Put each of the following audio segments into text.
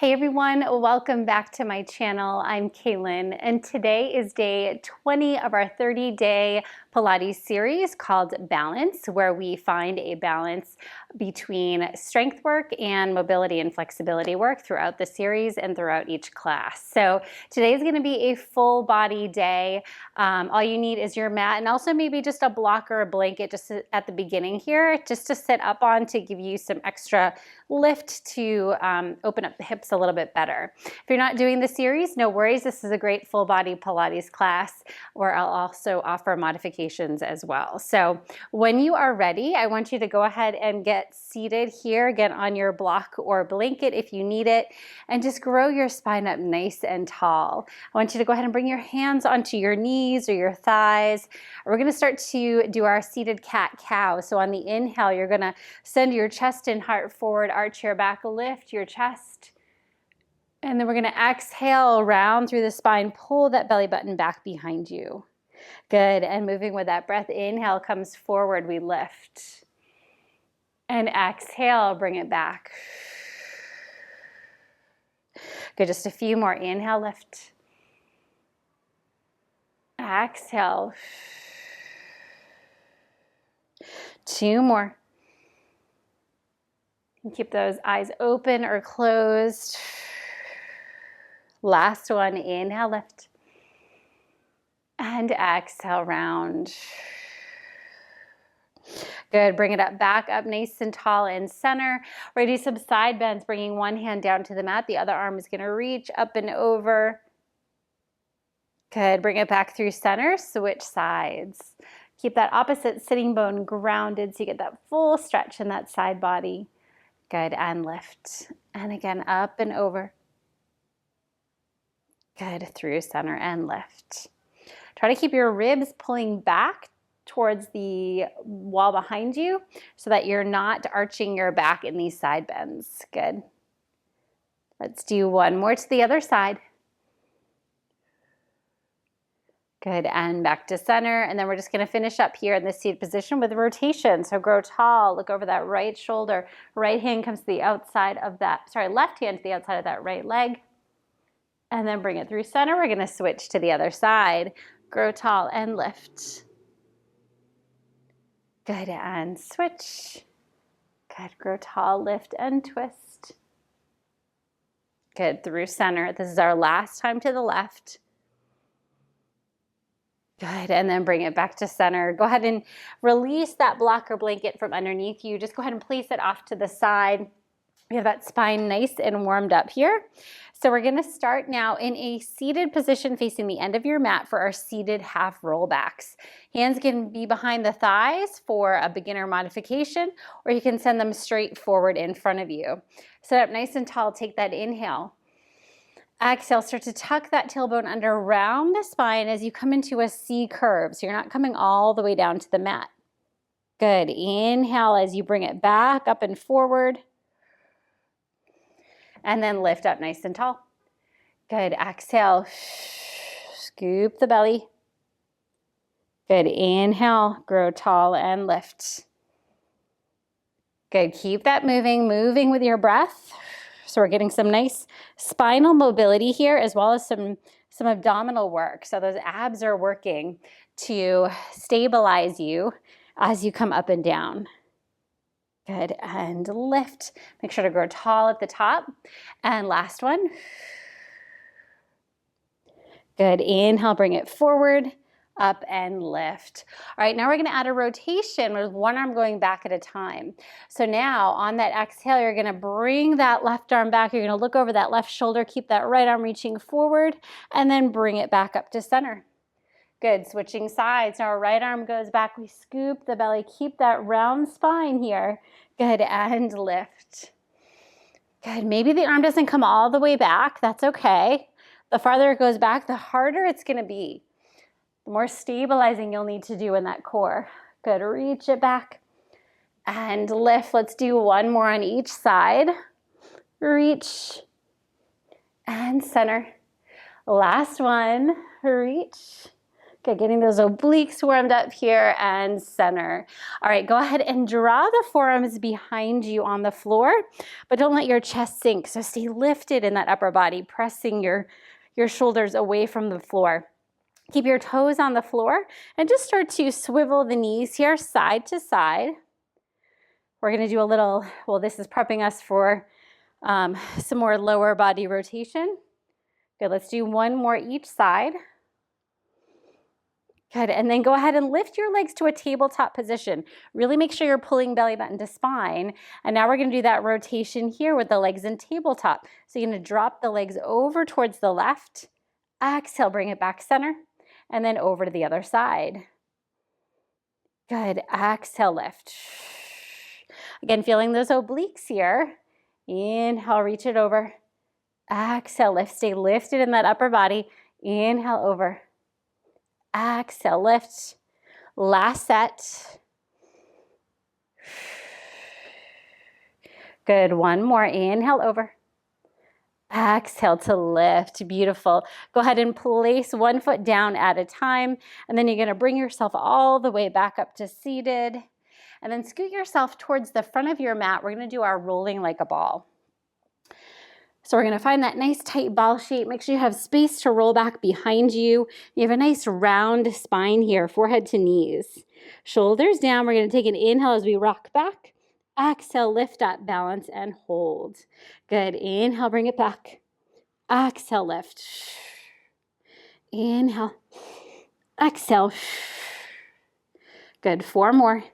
Hey everyone, welcome back to my channel. I'm Cailin, and today is day 20 of our 30-day Pilates series called Balance, where we find a balance between strength work and mobility and flexibility work throughout the series and throughout each class. So today is going to be a full body day. All you need is your mat and also maybe just a block or a blanket just at the beginning here, just to sit up on to give you some extra lift to open up the hips a little bit better. If you're not doing the series, no worries. This is a great full body Pilates class where I'll also offer modifications as well. So when you are ready, I want you to go ahead and get seated here, get on your block or blanket if you need it, and just grow your spine up nice and tall. I want you to go ahead and bring your hands onto your knees or your thighs. We're going to start to do our seated cat-cow. So on the inhale, you're going to send your chest and heart forward, arch your back, lift your chest. And then we're going to exhale, round through the spine, pull that belly button back behind you. Good, and moving with that breath, inhale comes forward, we lift. And exhale, bring it back. Good, just a few more. Inhale, lift. Exhale. 2 more. And keep those eyes open or closed. Last one, inhale, lift. And exhale, round. Good, bring it up, back up nice and tall in center. We're gonna do some side bends, bringing one hand down to the mat. The other arm is gonna reach up and over. Good, bring it back through center, switch sides. Keep that opposite sitting bone grounded so you get that full stretch in that side body. Good, and lift. And again, up and over. Good, through center and lift. Try to keep your ribs pulling back towards the wall behind you so that you're not arching your back in these side bends. Good. Let's do one more to the other side. Good, and back to center. And then we're just gonna finish up here in the seated position with rotation. So grow tall, look over that right shoulder. Right hand comes to the outside of that, left hand to the outside of that right leg. And then bring it through center. We're gonna switch to the other side. Grow tall and lift. Good, and switch. Good, grow tall, lift and twist. Good, through center. This is our last time to the left. Good, and then bring it back to center. Go ahead and release that block or blanket from underneath you. Just go ahead and place it off to the side. We have that spine nice and warmed up here. So we're gonna start now in a seated position facing the end of your mat for our seated half rollbacks. Hands can be behind the thighs for a beginner modification, or you can send them straight forward in front of you. Sit up nice and tall, take that inhale. Exhale, start to tuck that tailbone under around the spine as you come into a C curve. So you're not coming all the way down to the mat. Good, inhale as you bring it back up and forward. And then lift up nice and tall. Good, exhale, scoop the belly. Good, inhale, grow tall and lift. Good, keep that moving with your breath. So we're getting some nice spinal mobility here as well as some abdominal work. So those abs are working to stabilize you as you come up and down. Good, and lift. Make sure to grow tall at the top. And last one. Good, inhale, bring it forward, up and lift. All right, now we're gonna add a rotation with one arm going back at a time. So now on that exhale, you're gonna bring that left arm back. You're gonna look over that left shoulder, keep that right arm reaching forward, and then bring it back up to center. Good, switching sides. Now our right arm goes back. We scoop the belly, keep that round spine here. Good, and lift. Good, maybe the arm doesn't come all the way back. That's okay. The farther it goes back, the harder it's gonna be. The more stabilizing you'll need to do in that core. Good, reach it back and lift. Let's do one more on each side. Reach and center. Last one, reach. Good, getting those obliques warmed up here and center. All right, go ahead and draw the forearms behind you on the floor, but don't let your chest sink. So stay lifted in that upper body, pressing your shoulders away from the floor. Keep your toes on the floor and just start to swivel the knees here side to side. We're gonna do a little, well, this is prepping us for some more lower body rotation. Good, let's do one more each side. Good, and then go ahead and lift your legs to a tabletop position. Really make sure you're pulling belly button to spine. And now we're gonna do that rotation here with the legs in tabletop. So you're gonna drop the legs over towards the left. Exhale, bring it back center, and then over to the other side. Good, exhale, lift. Again, feeling those obliques here. Inhale, reach it over. Exhale, lift, stay lifted in that upper body. Inhale, over. Exhale, lift. Last set. Good, one more. Inhale, over. Exhale to lift. Beautiful. Go ahead and place one foot down at a time, and then you're going to bring yourself all the way back up to seated, and then scoot yourself towards the front of your mat. We're going to do our rolling like a ball. So we're going to find that nice tight ball shape. Make sure you have space to roll back behind you. You have a nice round spine here, forehead to knees. Shoulders down. We're going to take an inhale as we rock back. Exhale, lift up, balance, and hold. Good. Inhale, bring it back. Exhale, lift. Inhale. Exhale. Good. 4 more.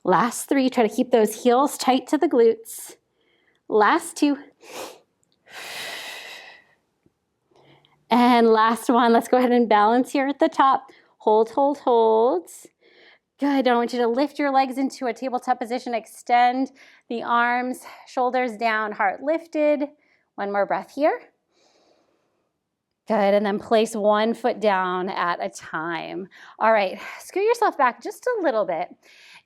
Last 3, try to keep those heels tight to the glutes. Last 2. And last one, let's go ahead and balance here at the top. Hold, hold, hold. Good, I want you to lift your legs into a tabletop position, extend the arms, shoulders down, heart lifted. One more breath here. Good, and then place one foot down at a time. All right, scoot yourself back just a little bit.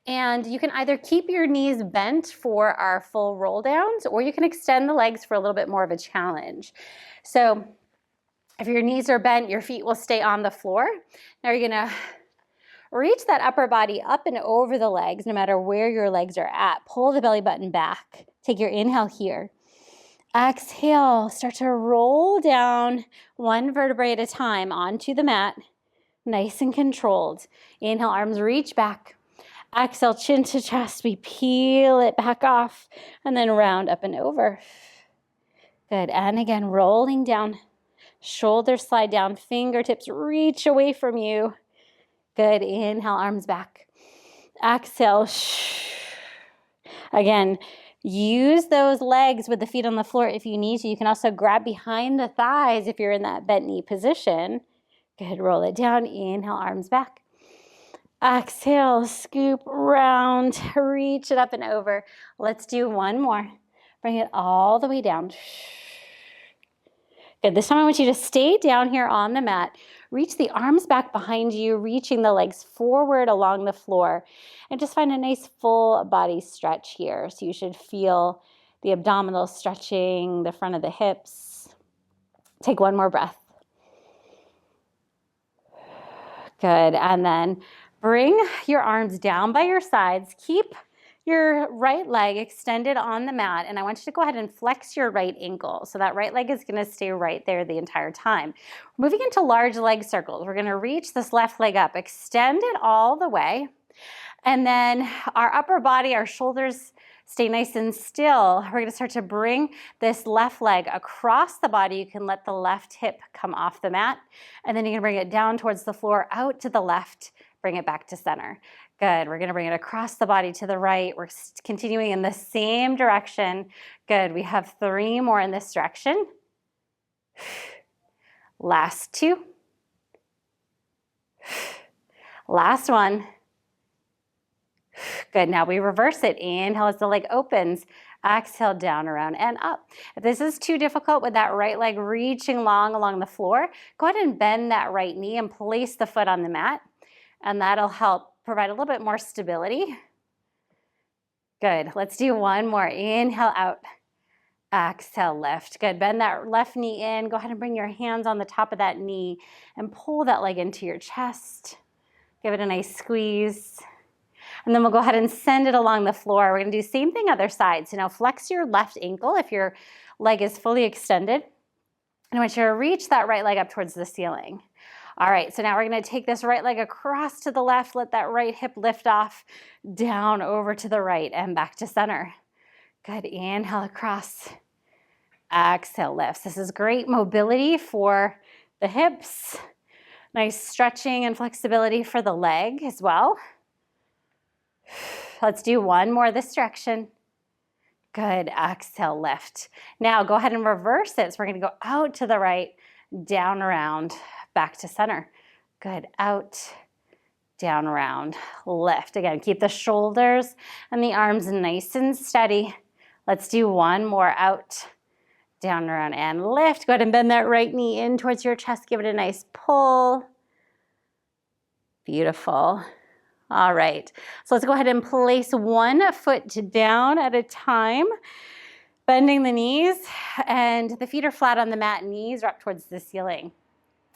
And you can either keep your knees bent for our full roll downs, or you can extend the legs for a little bit more of a challenge. So if your knees are bent, your feet will stay on the floor. Now you're gonna reach that upper body up and over the legs, no matter where your legs are at. Pull the belly button back. Take your inhale here. Exhale, start to roll down one vertebrae at a time onto the mat. Nice and controlled. Inhale, arms reach back. Exhale, chin to chest. We peel it back off and then round up and over. Good. And again, rolling down. Shoulders slide down. Fingertips reach away from you. Good. Inhale, arms back. Exhale. Again, use those legs with the feet on the floor if you need to. You can also grab behind the thighs if you're in that bent knee position. Good. Roll it down. Inhale, arms back. Exhale, scoop, round, reach it up and over. Let's do one more. Bring it all the way down. Good, this time I want you to stay down here on the mat. Reach the arms back behind you, reaching the legs forward along the floor. And just find a nice full body stretch here. So you should feel the abdominals stretching, the front of the hips. Take one more breath. Good, and then bring your arms down by your sides. Keep your right leg extended on the mat, and I want you to go ahead and flex your right ankle. So that right leg is going to stay right there the entire time. Moving into large leg circles, we're going to reach this left leg up, extend it all the way, and then our upper body, our shoulders stay nice and still. We're going to start to bring this left leg across the body. You can let the left hip come off the mat, and then you can bring it down towards the floor, out to the left, bring it back to center. Good, we're gonna bring it across the body to the right. We're continuing in the same direction. Good, we have 3 more in this direction. Last 2. Last one. Good, now we reverse it. Inhale as the leg opens. Exhale, down, around, and up. If this is too difficult with that right leg reaching long along the floor, go ahead and bend that right knee and place the foot on the mat. And that'll help provide a little bit more stability. Good, let's do one more. Inhale out. Exhale, lift. Good. Bend that left knee in. Go ahead and bring your hands on the top of that knee and pull that leg into your chest. Give it a nice squeeze. And then we'll go ahead and send it along the floor. We're going to do the same thing other side. So now flex your left ankle if your leg is fully extended. And I want you to reach that right leg up towards the ceiling. All right, so now we're going to take this right leg across to the left. Let that right hip lift off, down over to the right and back to center. Good. Inhale across. Exhale, lifts. This is great mobility for the hips. Nice stretching and flexibility for the leg as well. Let's do one more this direction. Good. Exhale, lift. Now go ahead and reverse it. So we're going to go out to the right, down, around, back to center. Good. Out, down, around, lift. Again, keep the shoulders and the arms nice and steady. Let's do one more. Out, down, around, and lift. Go ahead and bend that right knee in towards your chest. Give it a nice pull. Beautiful. All right. So let's go ahead and place one foot down at a time, bending the knees, and the feet are flat on the mat, knees are up towards the ceiling.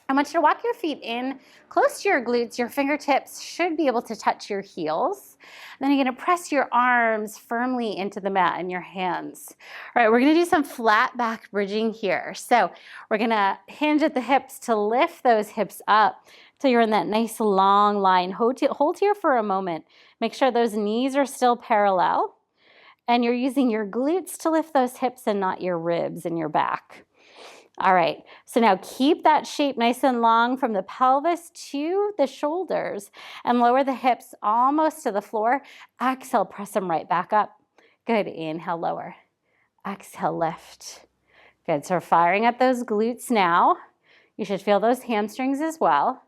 I want you to walk your feet in close to your glutes. Your fingertips should be able to touch your heels. And then you're going to press your arms firmly into the mat and your hands. All right, we're going to do some flat back bridging here. So we're going to hinge at the hips to lift those hips up till you're in that nice long line. Hold here for a moment. Make sure those knees are still parallel. And you're using your glutes to lift those hips and not your ribs and your back. All right, so now keep that shape nice and long from the pelvis to the shoulders and lower the hips almost to the floor. Exhale, press them right back up. Good, inhale, lower. Exhale, lift. Good, so we're firing up those glutes now. You should feel those hamstrings as well.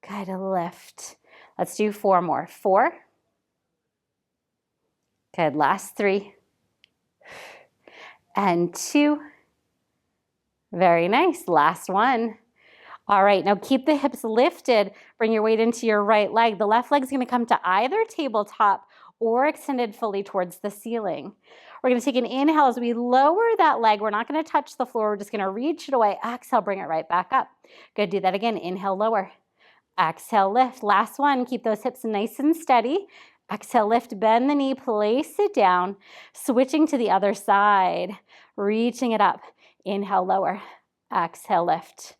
Good, lift. Let's do four more. 4. Good, last 3. And 2. Very nice. Last one. All right, now keep the hips lifted. Bring your weight into your right leg. The left leg's going to come to either tabletop or extended fully towards the ceiling. We're going to take an inhale as we lower that leg. We're not going to touch the floor. We're just going to reach it away. Exhale, bring it right back up. Good. Do that again. Inhale, lower. Exhale, lift. Last one. Keep those hips nice and steady. Exhale, lift, bend the knee, place it down. Switching to the other side. Reaching it up. Inhale, lower. Exhale, lift.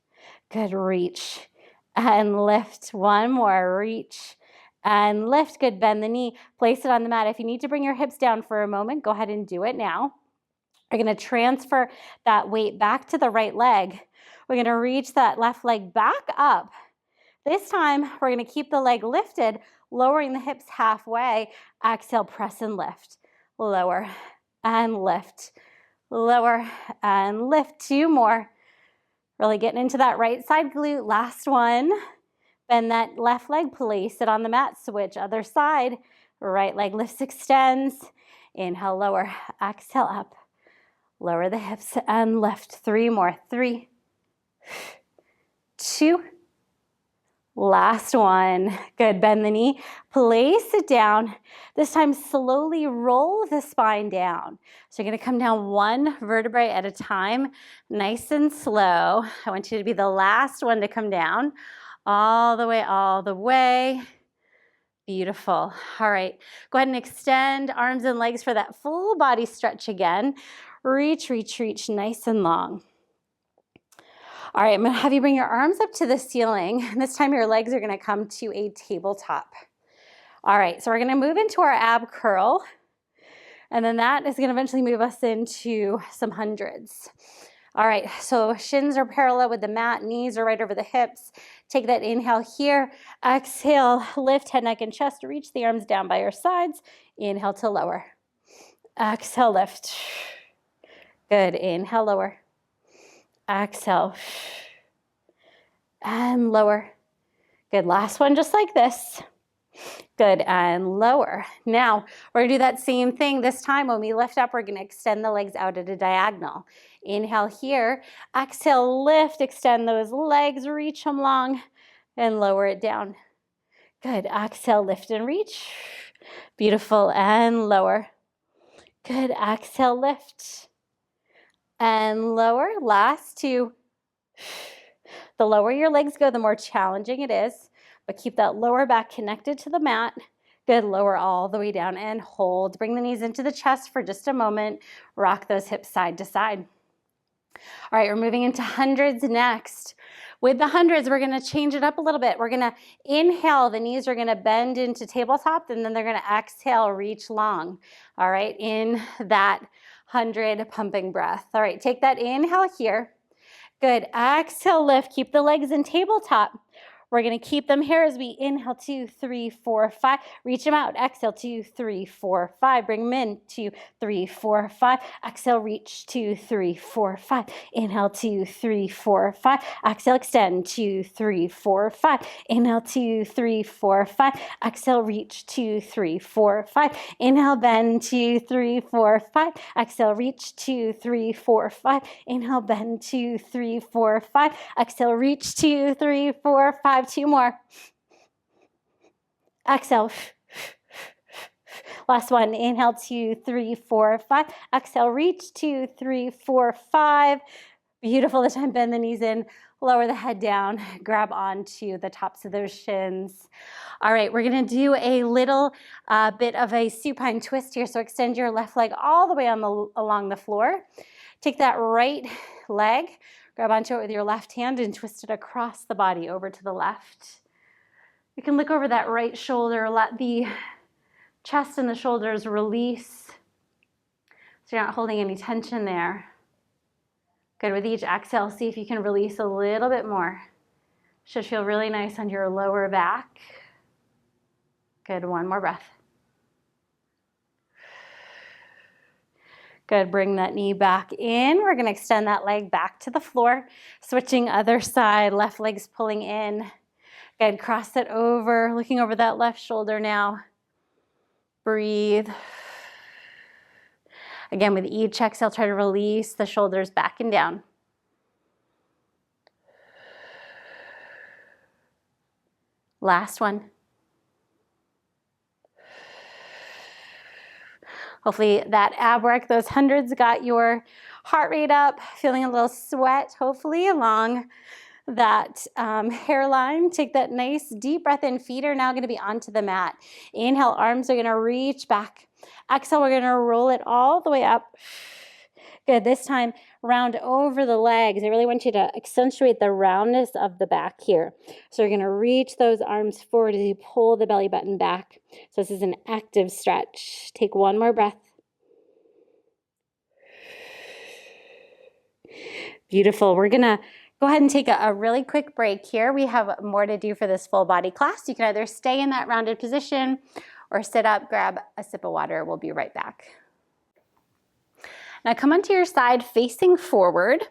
Good, reach and lift. One more, reach and lift. Good, bend the knee. Place it on the mat. If you need to bring your hips down for a moment, go ahead and do it now. We're going to transfer that weight back to the right leg. We're going to reach that left leg back up. This time, we're going to keep the leg lifted, lowering the hips halfway. Exhale, press and lift. Lower and lift. Lower and lift. 2 more. Really getting into that right side glute. Last one. Bend that left leg, place it on the mat. Switch other side. Right leg lifts, extends. Inhale, lower. Exhale, up. Lower the hips and lift. 3 more. 3, 2. Last one. Good. Bend the knee. Place it down. This time, slowly roll the spine down. So you're going to come down one vertebrae at a time, nice and slow. I want you to be the last one to come down. All the way, all the way. Beautiful. All right. Go ahead and extend arms and legs for that full body stretch again. Reach, reach, reach, nice and long. All right, I'm going to have you bring your arms up to the ceiling. And this time your legs are going to come to a tabletop. All right, so we're going to move into our ab curl. And then that is going to eventually move us into some hundreds. All right, so shins are parallel with the mat, knees are right over the hips. Take that inhale here. Exhale, lift head, neck, and chest. Reach the arms down by your sides. Inhale to lower. Exhale, lift. Good, inhale, lower. Exhale. And lower. Good, last one just like this. Good, and lower. Now, we're going to do that same thing. This time when we lift up, we're going to extend the legs out at a diagonal. Inhale here. Exhale, lift, extend those legs, reach them long, and lower it down. Good, exhale, lift and reach. Beautiful, and lower. Good, exhale, lift. and lower. Last two. The lower your legs go, the more challenging it is, but keep that lower back connected to the mat. Good, lower all the way down and hold. Bring the knees into the chest for just a moment. Rock those hips side to side. All right, we're moving into hundreds next. With the hundreds, we're gonna change it up a little bit. We're gonna inhale, the knees are gonna bend into tabletop, and then they're gonna exhale, reach long. All right, in that 100 pumping breath. All right, take that inhale here. Good, exhale, lift, keep the legs in tabletop. We're gonna keep them here as we inhale, 2, 3, 4, 5. Reach them out, exhale, 2, 3, 4, 5. Bring them in, 2, 3, 4, 5. Exhale, reach, 2, 3, 4, 5. Inhale, 2, 3, 4, 5. Exhale, extend, 2, 3, 4, 5. Inhale, 2, 3, 4, 5. Exhale, reach, 2, 3, 4, 5. Inhale, bend, 2, 3, 4, 5. Exhale, reach, 2, 3, 4, 5. Inhale, bend, 2, 3, 4, 5. Exhale, reach, 2, 3, 4, 5. 2 more. Exhale. Last one. Inhale, 2, 3, 4, 5. Exhale, reach, 2, 3, 4, 5. Beautiful. This time, bend the knees in, lower the head down, grab onto the tops of those shins. All right, we're gonna do a little bit of a supine twist here. So extend your left leg all the way along the floor. Take that right leg, grab onto it with your left hand and twist it across the body over to the left. You can look over that right shoulder, let the chest and the shoulders release so you're not holding any tension there. Good, with each exhale, see if you can release a little bit more. Should feel really nice on your lower back. Good, one more breath. Good, bring that knee back in. We're gonna extend that leg back to the floor. Switching other side, left leg's pulling in. Good, cross it over, looking over that left shoulder now. Breathe. Again, with each exhale, try to release the shoulders back and down. Last one. Hopefully that ab work, those hundreds got your heart rate up, feeling a little sweat, hopefully along that hairline. Take that nice deep breath in. Feet are now gonna be onto the mat. Inhale, arms are gonna reach back. Exhale, we're gonna roll it all the way up. Good, this time round over the legs. I really want you to accentuate the roundness of the back here. So you're gonna reach those arms forward as you pull the belly button back. So this is an active stretch. Take one more breath. Beautiful, we're gonna go ahead and take a really quick break here. We have more to do for this full body class. You can either stay in that rounded position or sit up, grab a sip of water. We'll be right back. Now come onto your side facing forward,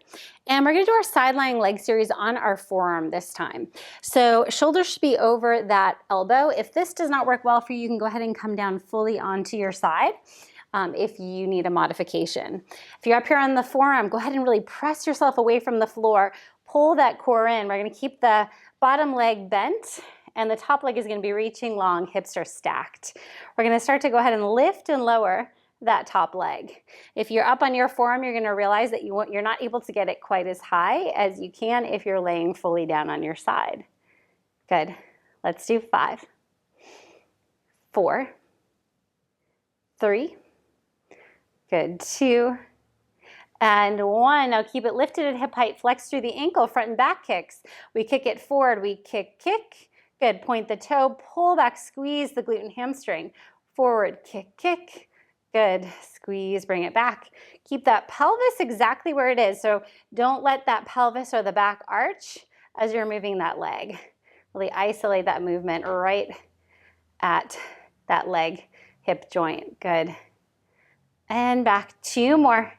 and we're gonna do our side lying leg series on our forearm this time. So shoulders should be over that elbow. If this does not work well for you, you can go ahead and come down fully onto your side if you need a modification. If you're up here on the forearm, go ahead and really press yourself away from the floor. Pull that core in. We're gonna keep the bottom leg bent and the top leg is gonna be reaching long, hips are stacked. We're gonna start to go ahead and lift and lower that top leg. If you're up on your forearm, you're gonna realize that you're not able to get it quite as high as you can if you're laying fully down on your side. Good, let's do 5, 4, 3, good, 2, and 1. Now keep it lifted at hip height, flex through the ankle, front and back kicks. We kick it forward, we kick, kick. Good, point the toe, pull back, squeeze the glute and hamstring. Forward, kick, kick. Good, squeeze, bring it back. Keep that pelvis exactly where it is. So don't let that pelvis or the back arch as you're moving that leg. Really isolate that movement right at that leg hip joint. Good. And back, 2 more.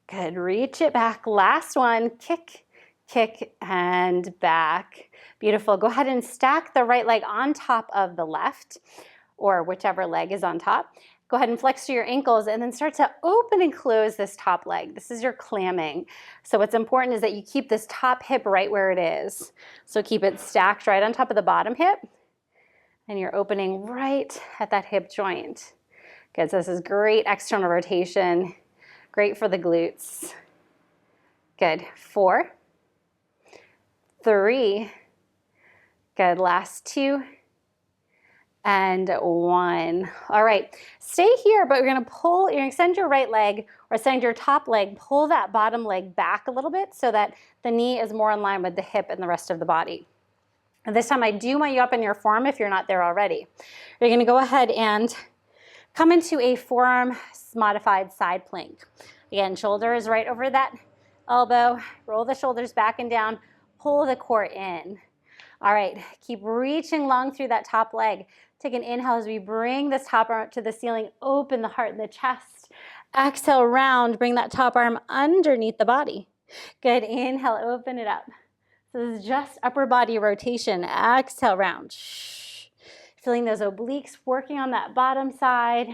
Good, reach it back. Last one, kick, kick, and back. Beautiful. Go ahead and stack the right leg on top of the left, or whichever leg is on top. Go ahead and flex through your ankles and then start to open and close this top leg. This is your clamming. So what's important is that you keep this top hip right where it is. So keep it stacked right on top of the bottom hip and you're opening right at that hip joint. Good, so this is great external rotation, Great for the glutes. Good. 4, 3. Good. Last 2. And 1. All right, stay here, but you're gonna pull, you're gonna extend your right leg or extend your top leg, pull that bottom leg back a little bit so that the knee is more in line with the hip and the rest of the body. And this time I do want you up in your forearm if you're not there already. You're gonna go ahead and come into a forearm modified side plank. Again, shoulder is right over that elbow, roll the shoulders back and down, pull the core in. All right, keep reaching long through that top leg. Take an inhale as we bring this top arm up to the ceiling, open the heart and the chest. Exhale, round, bring that top arm underneath the body. Good, inhale, open it up. So this is just upper body rotation. Exhale, round. Feeling those obliques working on that bottom side.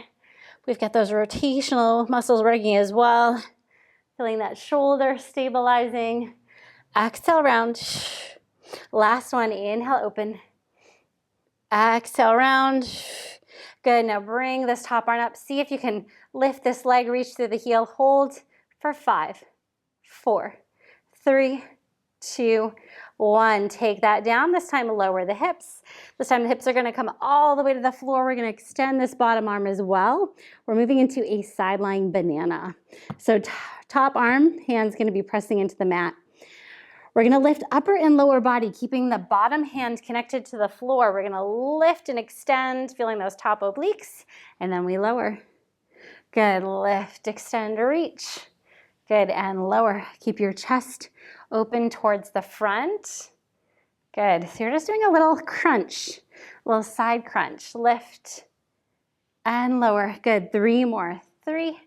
We've got those rotational muscles working as well. Feeling that shoulder stabilizing. Exhale, round. Last one, inhale, open. Exhale, round. Good, now bring this top arm up. See if you can lift this leg, reach through the heel. Hold for 5, 4, 3, 2, 1. Take that down. This time lower the hips. This time the hips are gonna come all the way to the floor. We're gonna extend this bottom arm as well. We're moving into a side lying banana. So top arm, hands gonna be pressing into the mat. We're gonna lift upper and lower body, keeping the bottom hand connected to the floor. We're gonna lift and extend, feeling those top obliques, and then we lower. Good, lift, extend, reach. Good, and lower. Keep your chest open towards the front. Good, so you're just doing a little crunch, a little side crunch. Lift and lower. Good, 3 more. 3,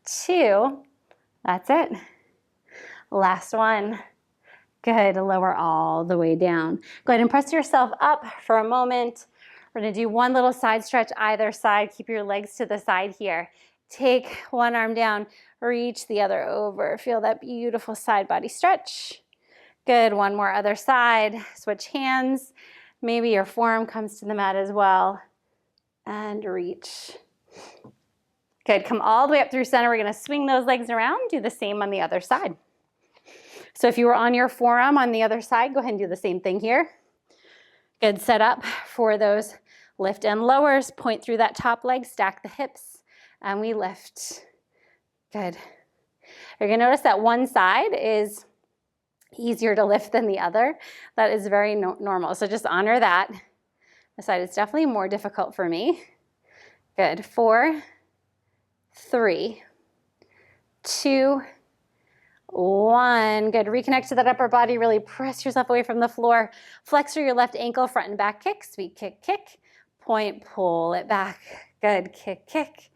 2, that's it. Last one. Good, lower all the way down. Go ahead and press yourself up for a moment. We're gonna do one little side stretch either side. Keep your legs to the side here. Take one arm down, reach the other over. Feel that beautiful side body stretch. Good, one more other side. Switch hands. Maybe your forearm comes to the mat as well. And reach. Good, come all the way up through center. We're gonna swing those legs around. Do the same on the other side. So if you were on your forearm on the other side, go ahead and do the same thing here. Good, set up for those lift and lowers. Point through that top leg, stack the hips, and we lift. Good. You're gonna notice that one side is easier to lift than the other. That is very normal, so just honor that. This side is definitely more difficult for me. Good, 4, 3, 2, 1. Good. Reconnect to that upper body. Really press yourself away from the floor. Flex through your left ankle, front and back kick. Sweet kick, kick. Point, pull it back. Good. Kick, kick.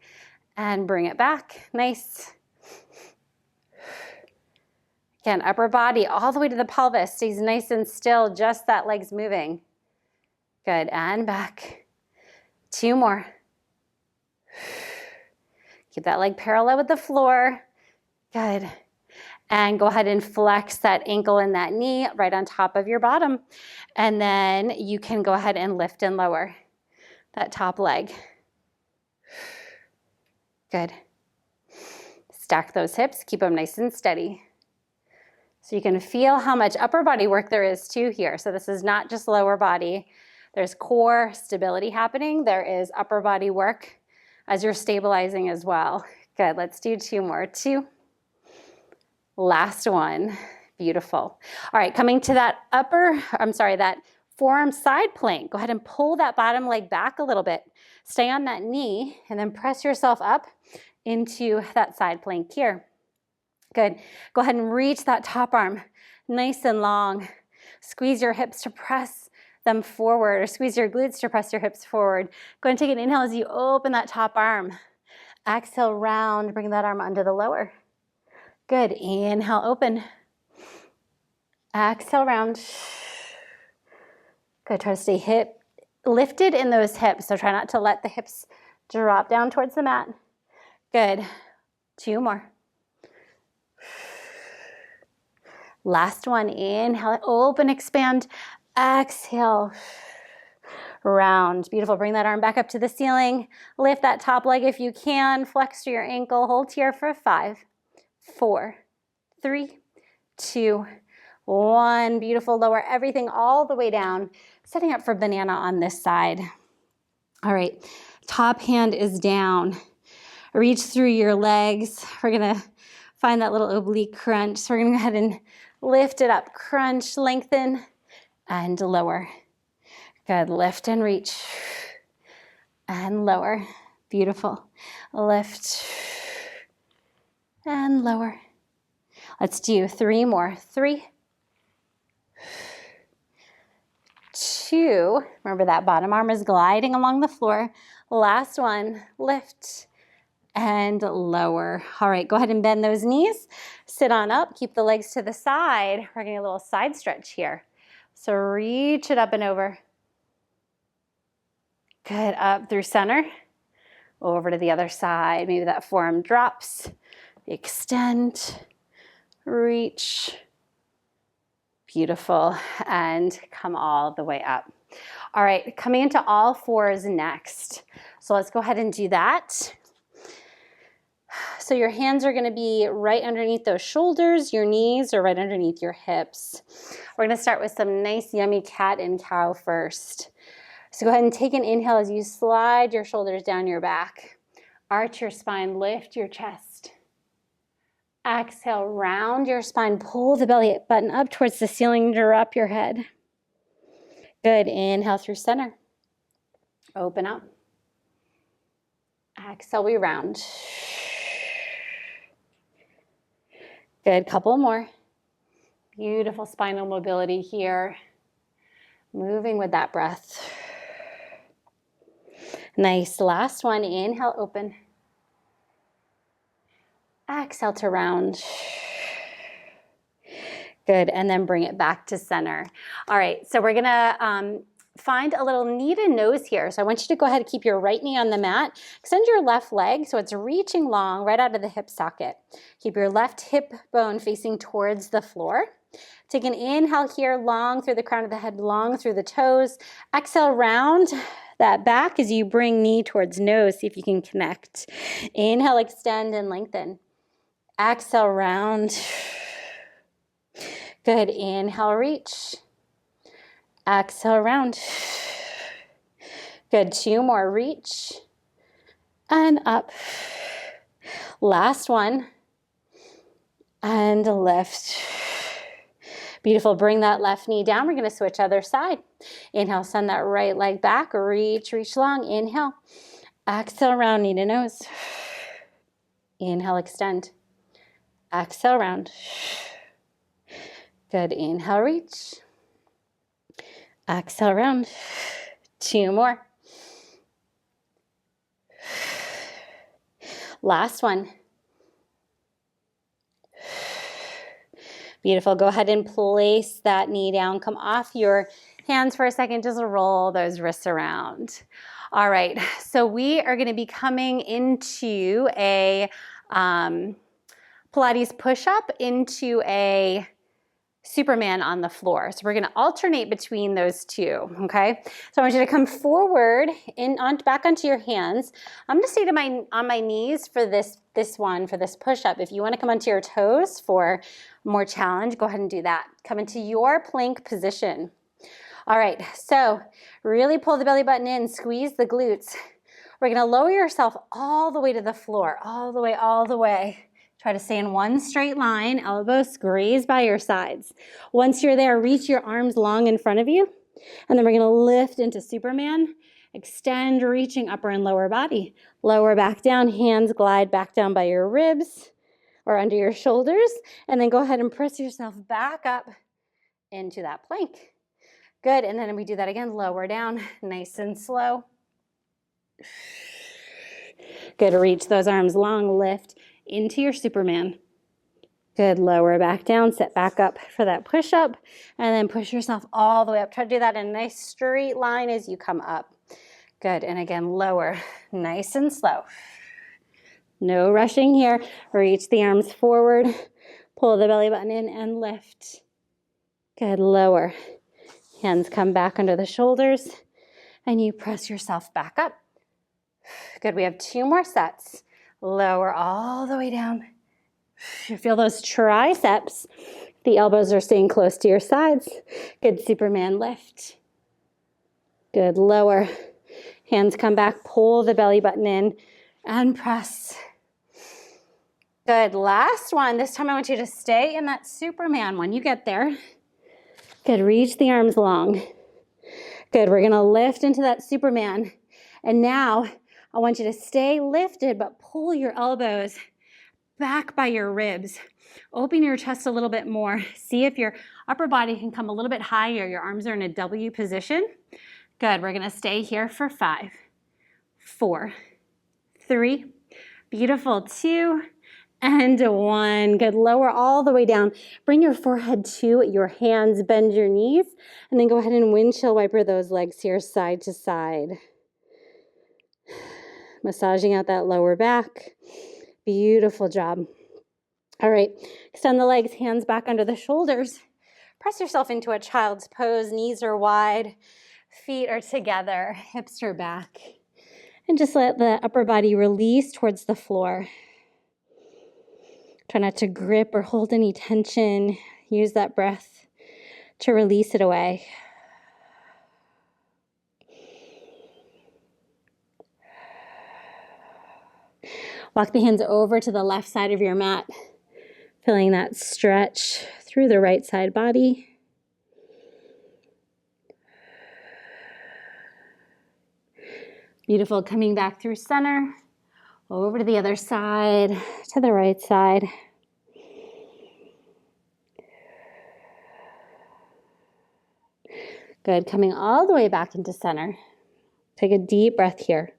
And bring it back. Nice. Again, upper body all the way to the pelvis. Stays nice and still. Just that leg's moving. Good. And back. 2 more. Keep that leg parallel with the floor. Good. And go ahead and flex that ankle and that knee right on top of your bottom. And then you can go ahead and lift and lower that top leg. Good. Stack those hips, keep them nice and steady. So you can feel how much upper body work there is too here. So this is not just lower body. There's core stability happening. There is upper body work as you're stabilizing as well. Good, let's do 2 more. 2. Last one. Beautiful. All right, coming to that that forearm side plank. Go ahead and pull that bottom leg back a little bit. Stay on that knee and then press yourself up into that side plank here. Good. Go ahead and reach that top arm nice and long. Squeeze your hips to press them forward, or squeeze your glutes to press your hips forward. Go ahead and take an inhale as you open that top arm. Exhale, round, bring that arm under the lower. Good, inhale, open. Exhale, round. Good, try to stay hip lifted in those hips, so try not to let the hips drop down towards the mat. Good, 2 more. Last one, inhale, open, expand, exhale. round. Beautiful. Bring that arm back up to the ceiling. Lift that top leg if you can. Flex to your ankle. Hold here for 5, 4, 3, 2, 1. Beautiful. Lower everything all the way down. Setting up for banana on this side. All right. Top hand is down. Reach through your legs. We're going to find that little oblique crunch. So we're going to go ahead and lift it up. Crunch, lengthen, and lower. Good. Lift and reach. And lower. Beautiful. Lift and lower. Let's do 3 more. 3, 2. Remember that bottom arm is gliding along the floor. Last one. Lift and lower. All right, go ahead and bend those knees. Sit on up. Keep the legs to the side. We're getting a little side stretch here. So reach it up and over. Good. Up through center. Over to the other side. Maybe that forearm drops. Extend. Reach. Beautiful. And come all the way up. All right, coming into all fours next. So let's go ahead and do that. So your hands are going to be right underneath those shoulders. Your knees are right underneath your hips. We're going to start with some nice yummy cat and cow first. So go ahead and take an inhale as you slide your shoulders down your back. Arch your spine, lift your chest. Exhale, round your spine, pull the belly button up towards the ceiling, drop your head. Good, inhale through center. Open up. Exhale, we round. Good, couple more. Beautiful spinal mobility here. Moving with that breath. Nice, last one, inhale, open. Exhale to round. Good, and then bring it back to center. All right, so we're gonna find a little knee to nose here. So I want you to go ahead and keep your right knee on the mat. Extend your left leg so it's reaching long right out of the hip socket. Keep your left hip bone facing towards the floor. Take an inhale here, long through the crown of the head, long through the toes. Exhale, round that back as you bring knee towards nose. See if you can connect. Inhale, extend and lengthen. Exhale, round. Good, inhale, reach. Exhale, round. Good, 2 more, reach. And up. Last one. And lift. Beautiful, bring that left knee down. We're gonna switch other side. Inhale, send that right leg back, reach long. Inhale. Exhale, round, knee to nose. Inhale, extend. Exhale, round. Good, inhale, reach. Exhale, round. 2 more. Last one. Beautiful. Go ahead and place that knee down. Come off your hands for a second. Just roll those wrists around. All right. So we are going to be coming into a Pilates push-up into a Superman on the floor. So we're going to alternate between those two, okay? So I want you to come forward back onto your hands. I'm going to stay on my knees for this push-up. If you want to come onto your toes for more challenge, go ahead and do that. Come into your plank position. All right, so really pull the belly button in, squeeze the glutes. We're going to lower yourself all the way to the floor, all the way. Try to stay in one straight line, elbows graze by your sides. Once you're there, reach your arms long in front of you. And then we're gonna lift into Superman. Extend, reaching upper and lower body. Lower back down, hands glide back down by your ribs or under your shoulders. And then go ahead and press yourself back up into that plank. Good, and then we do that again, lower down, nice and slow. Good, reach those arms long, lift into your Superman. Good, lower back down, sit back up for that push-up, and then push yourself all the way up. Try to do that in a nice straight line as you come up. Good, and again, lower, nice and slow. No rushing here. Reach the arms forward, pull the belly button in and lift. Good, lower. Hands come back under the shoulders. and you press yourself back up. Good, we have 2 more sets. Lower all the way down. You feel those triceps. The elbows are staying close to your sides. Good, Superman lift. Good, lower. Hands come back, pull the belly button in and press. Good, last one. This time I want you to stay in that Superman when you get there. Good, reach the arms long. Good, we're gonna lift into that Superman. And now I want you to stay lifted, but pull your elbows back by your ribs. Open your chest a little bit more. See if your upper body can come a little bit higher. Your arms are in a W position. Good, we're gonna stay here for 5, 4, 3, beautiful, 2, and 1. Good, lower all the way down. Bring your forehead to your hands, bend your knees, and then go ahead and windshield wiper those legs here side to side. Massaging out that lower back. Beautiful job. All right, extend the legs, hands back under the shoulders. Press yourself into a child's pose. Knees are wide, feet are together, hips are back. And just let the upper body release towards the floor. Try not to grip or hold any tension. Use that breath to release it away. Walk the hands over to the left side of your mat, feeling that stretch through the right side body. Beautiful, coming back through center, over to the other side, to the right side. Good, coming all the way back into center. Take a deep breath here.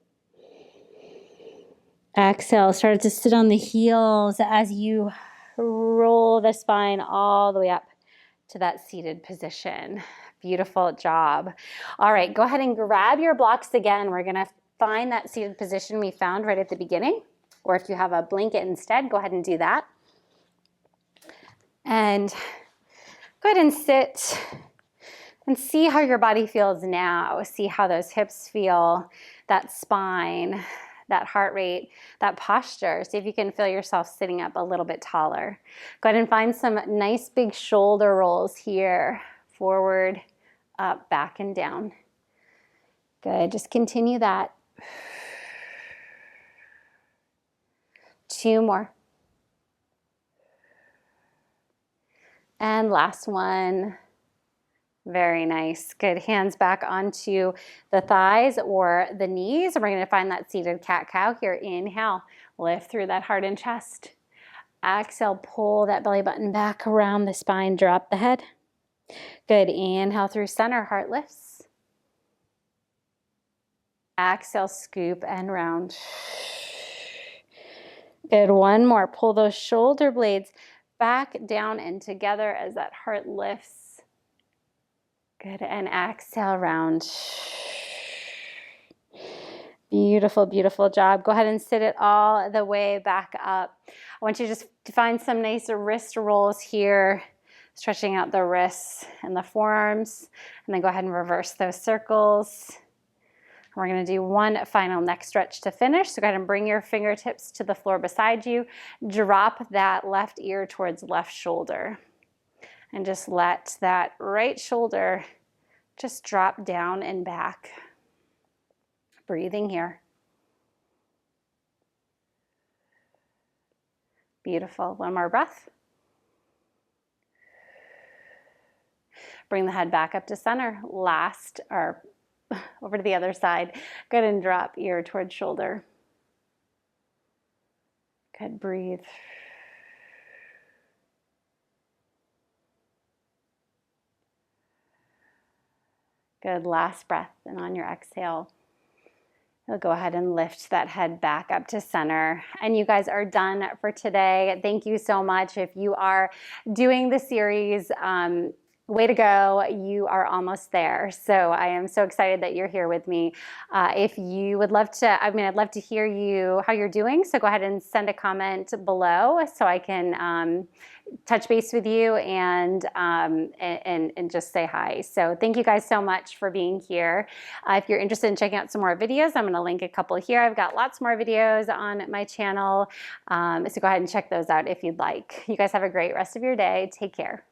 Exhale, start to sit on the heels as you roll the spine all the way up to that seated position. Beautiful job. All right, go ahead and grab your blocks again. We're gonna find that seated position we found right at the beginning, or if you have a blanket instead, go ahead and do that. And go ahead and sit and see how your body feels now. See how those hips feel, that spine, that heart rate, that posture. See if you can feel yourself sitting up a little bit taller. Go ahead and find some nice big shoulder rolls here. Forward, up, back, and down. Good, just continue that. 2 more. And last one. Very nice. Good. Hands back onto the thighs or the knees. We're going to find that seated cat-cow here. Inhale, lift through that heart and chest. Exhale, pull that belly button back around the spine, drop the head. Good. Inhale through center, heart lifts. Exhale, scoop and round. Good. 1 more. Pull those shoulder blades back down and together as that heart lifts. Good, and exhale, round. Beautiful, beautiful job. Go ahead and sit it all the way back up. I want you just to find some nice wrist rolls here, stretching out the wrists and the forearms, and then go ahead and reverse those circles. We're gonna do 1 final neck stretch to finish. So go ahead and bring your fingertips to the floor beside you. Drop that left ear towards left shoulder. And just let that right shoulder just drop down and back. Breathing here. Beautiful. 1 more breath. Bring the head back up to center. Last, or over to the other side. Go ahead and drop ear towards shoulder. Good. Breathe. Good, last breath, and on your exhale, you'll go ahead and lift that head back up to center. And you guys are done for today. Thank you so much. If you are doing the series, Way to go. You are almost there. So I am so excited that you're here with me. If you would love to, I'd love to hear how you're doing. So go ahead and send a comment below so I can touch base with you and just say hi. So thank you guys so much for being here. If you're interested in checking out some more videos, I'm going to link a couple here. I've got lots more videos on my channel. So go ahead and check those out if you'd like. You guys have a great rest of your day. Take care.